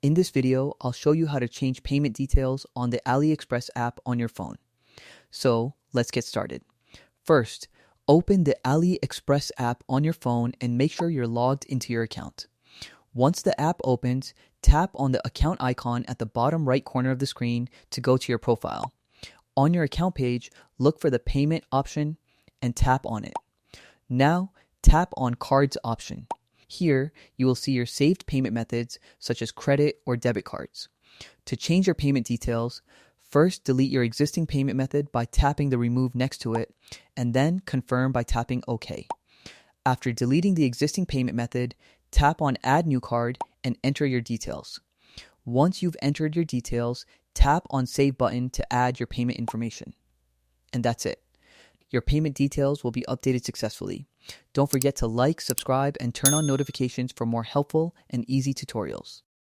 In this video, I'll show you how to change payment details on the AliExpress app on your phone. So let's get started. First, open the AliExpress app on your phone and make sure you're logged into your account. Once the app opens, tap on the account icon at the bottom right corner of the screen to go to your profile. On your account page, look for the payment option and tap on it. Now, tap on Cards option. Here, you will see your saved payment methods such as credit or debit cards. To change your payment details, first delete your existing payment method by tapping the Remove next to it, and then confirm by tapping OK. After deleting the existing payment method, tap on Add New Card and enter your details. Once you've entered your details, tap on Save button to add your payment information. And that's it. Your payment details will be updated successfully. Don't forget to like, subscribe, and turn on notifications for more helpful and easy tutorials.